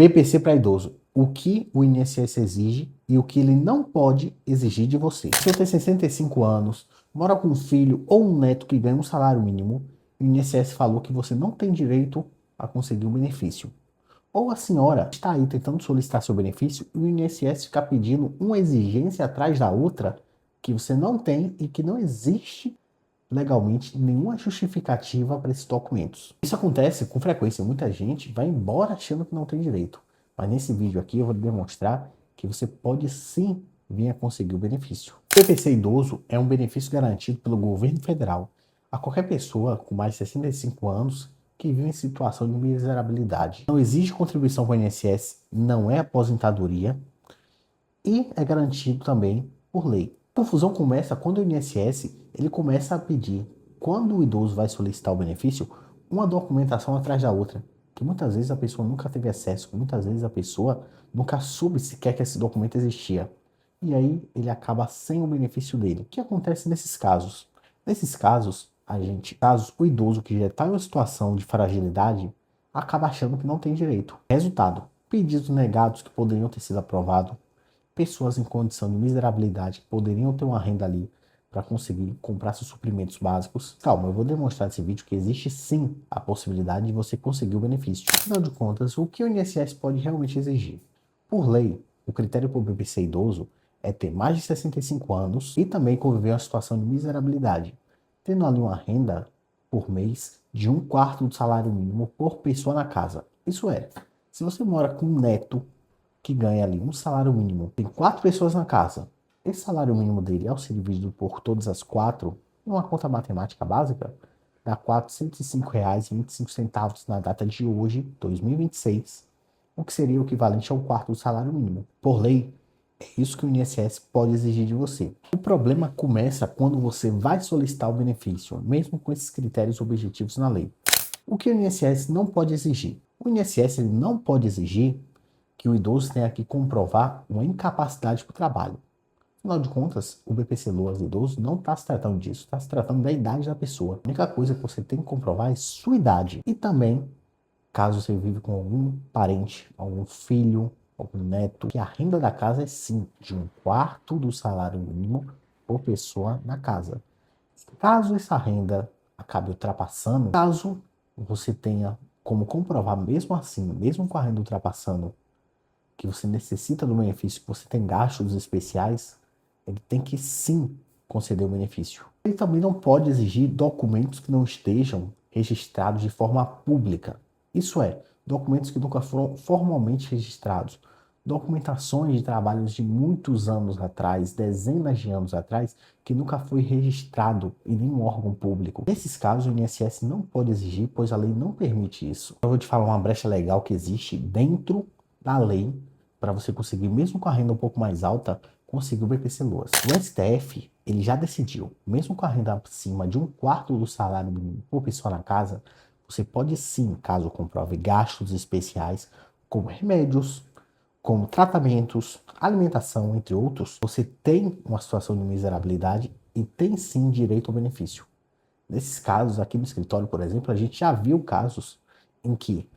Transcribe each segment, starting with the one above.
PPC para idoso. O que o INSS exige e o que ele não pode exigir de você. Se você tem 65 anos, mora com um filho ou um neto que ganha um salário mínimo, o INSS falou que você não tem direito a conseguir um benefício. Ou a senhora está aí tentando solicitar seu benefício e o INSS fica pedindo uma exigência atrás da outra que você não tem e que não existe legalmente nenhuma justificativa para esses documentos. Isso acontece com frequência. Muita gente vai embora achando que não tem direito. Mas nesse vídeo aqui eu vou demonstrar que você pode sim vir a conseguir o benefício. O PPC idoso é um benefício garantido pelo governo federal a qualquer pessoa com mais de 65 anos que vive em situação de miserabilidade. Não exige contribuição para o INSS, não é aposentadoria e é garantido também por lei. A confusão começa quando o INSS ele começa a pedir, quando o idoso vai solicitar o benefício, uma documentação atrás da outra, que muitas vezes a pessoa nunca teve acesso, muitas vezes a pessoa nunca soube sequer que esse documento existia. E aí ele acaba sem o benefício dele. O que acontece nesses casos? Nesses casos, o idoso que já está em uma situação de fragilidade, acaba achando que não tem direito. Resultado, pedidos negados que poderiam ter sido aprovados, pessoas em condição de miserabilidade que poderiam ter uma renda ali para conseguir comprar seus suprimentos básicos. Calma, eu vou demonstrar nesse vídeo que existe sim a possibilidade de você conseguir o benefício. Afinal de contas, o que o INSS pode realmente exigir? Por lei, o critério para o PPC idoso é ter mais de 65 anos e também conviver em uma situação de miserabilidade, tendo ali uma renda por mês de 1/4 do salário mínimo por pessoa na casa. Isso é, se você mora com um neto que ganha ali um salário mínimo, tem 4 pessoas na casa, esse salário mínimo dele, ao ser dividido por todas as 4, numa conta matemática básica, dá R$ 405,25 na data de hoje, 2026, o que seria o equivalente a 1/4 do salário mínimo. Por lei, é isso que o INSS pode exigir de você. O problema começa quando você vai solicitar o benefício, mesmo com esses critérios objetivos na lei. O que o INSS não pode exigir? O INSS ele não pode exigir que o idoso tenha que comprovar uma incapacidade para o trabalho. Afinal de contas, o BPC Loas do idoso não está se tratando disso, está se tratando da idade da pessoa. A única coisa que você tem que comprovar é sua idade. E também, caso você vive com algum parente, algum filho, algum neto, que a renda da casa é sim de 1/4 do salário mínimo por pessoa na casa. Caso essa renda acabe ultrapassando, caso você tenha como comprovar mesmo assim, mesmo com a renda ultrapassando, que você necessita do benefício, que você tem gastos especiais, ele tem que sim conceder o benefício. Ele também não pode exigir documentos que não estejam registrados de forma pública. Isso é, documentos que nunca foram formalmente registrados. Documentações de trabalhos de muitos anos atrás, dezenas de anos atrás, que nunca foi registrado em nenhum órgão público. Nesses casos, o INSS não pode exigir, pois a lei não permite isso. Eu vou te falar uma brecha legal que existe dentro da lei para você conseguir, mesmo com a renda um pouco mais alta, conseguir o BPC Loas. O STF, ele já decidiu, mesmo com a renda acima de 1/4 do salário mínimo por pessoa na casa, você pode sim, caso comprove gastos especiais, como remédios, como tratamentos, alimentação, entre outros, você tem uma situação de miserabilidade e tem sim direito ao benefício. Nesses casos, aqui no escritório, por exemplo, a gente já viu casos em que,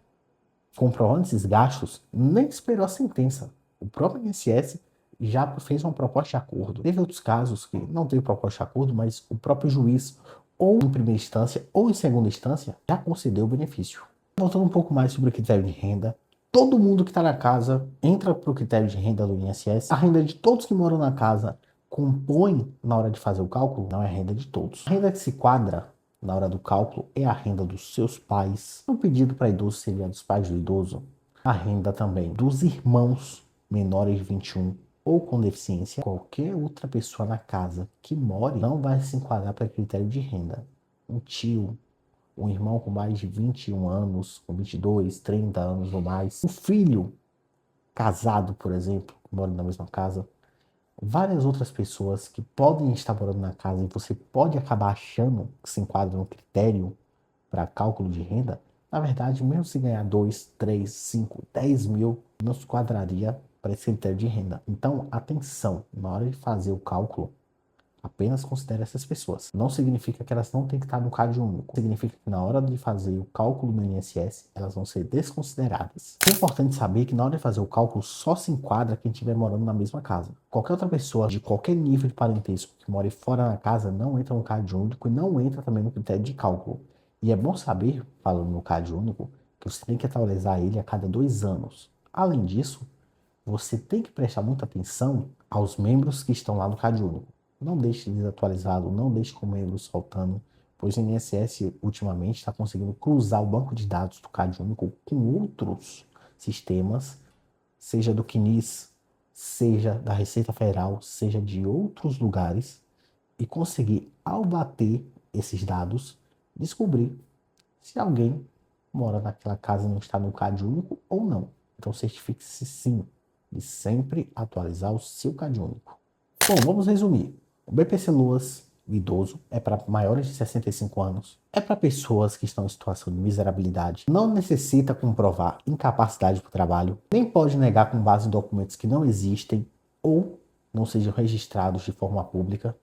comprovando esses gastos, nem esperou a sentença. O próprio INSS já fez uma proposta de acordo. Teve outros casos que não teve proposta de acordo, mas o próprio juiz, ou em primeira instância ou em segunda instância, já concedeu o benefício. Voltando um pouco mais sobre o critério de renda, todo mundo que está na casa entra para o critério de renda do INSS. A renda de todos que moram na casa compõe, na hora de fazer o cálculo, não é a renda de todos. A renda que se quadra na hora do cálculo é a renda dos seus pais. O pedido para idoso seria dos pais do idoso. A renda também dos irmãos menores de 21 ou com deficiência. Qualquer outra pessoa na casa que more não vai se enquadrar para critério de renda. Um tio, um irmão com mais de 21 anos, com 22, 30 anos ou mais. Um filho casado, por exemplo, que mora na mesma casa. Várias outras pessoas que podem estar morando na casa e você pode acabar achando que se enquadra no critério para cálculo de renda, na verdade, mesmo se ganhar 2, 3, 5, 10 mil, não se enquadraria para esse critério de renda. Então, atenção, na hora de fazer o cálculo, Apenas considere essas pessoas. Não significa que elas não têm que estar no CAD único. Significa que na hora de fazer o cálculo do INSS, elas vão ser desconsideradas. É importante saber que na hora de fazer o cálculo só se enquadra quem estiver morando na mesma casa. Qualquer outra pessoa de qualquer nível de parentesco que more fora da casa não entra no CAD único e não entra também no critério de cálculo. E é bom saber, falando no CAD único, que você tem que atualizar ele a cada 2 anos. Além disso, você tem que prestar muita atenção aos membros que estão lá no CAD único. Não deixe desatualizado, não deixe com membros faltando, pois o INSS ultimamente está conseguindo cruzar o banco de dados do CAD único com outros sistemas, seja do CNIS, seja da Receita Federal, seja de outros lugares, e conseguir, ao bater esses dados, descobrir se alguém mora naquela casa e não está no CAD único ou não. Então certifique-se sim de sempre atualizar o seu CAD único. Bom, vamos resumir. O BPC Loas, o idoso, é para maiores de 65 anos, é para pessoas que estão em situação de miserabilidade, não necessita comprovar incapacidade para o trabalho, nem pode negar com base em documentos que não existem ou não sejam registrados de forma pública,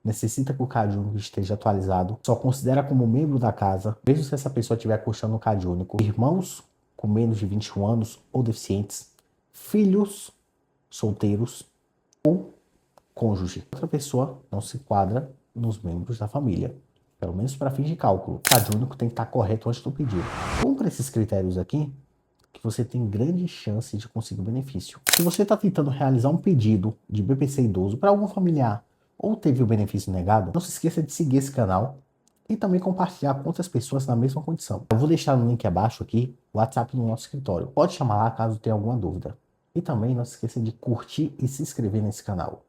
necessita que o CAD único esteja atualizado, só considera como membro da casa, mesmo se essa pessoa estiver custeando o CAD único, irmãos com menos de 21 anos ou deficientes, filhos solteiros ou cônjuge. Outra pessoa não se enquadra nos membros da família, pelo menos para fins de cálculo. O CAD único tem que estar correto antes do pedido. Cumpra esses critérios aqui, que você tem grande chance de conseguir o benefício. Se você está tentando realizar um pedido de BPC idoso para algum familiar ou teve o benefício negado, não se esqueça de seguir esse canal e também compartilhar com outras pessoas na mesma condição. Eu vou deixar no link abaixo aqui o WhatsApp do nosso escritório. Pode chamar lá caso tenha alguma dúvida. E também não se esqueça de curtir e se inscrever nesse canal.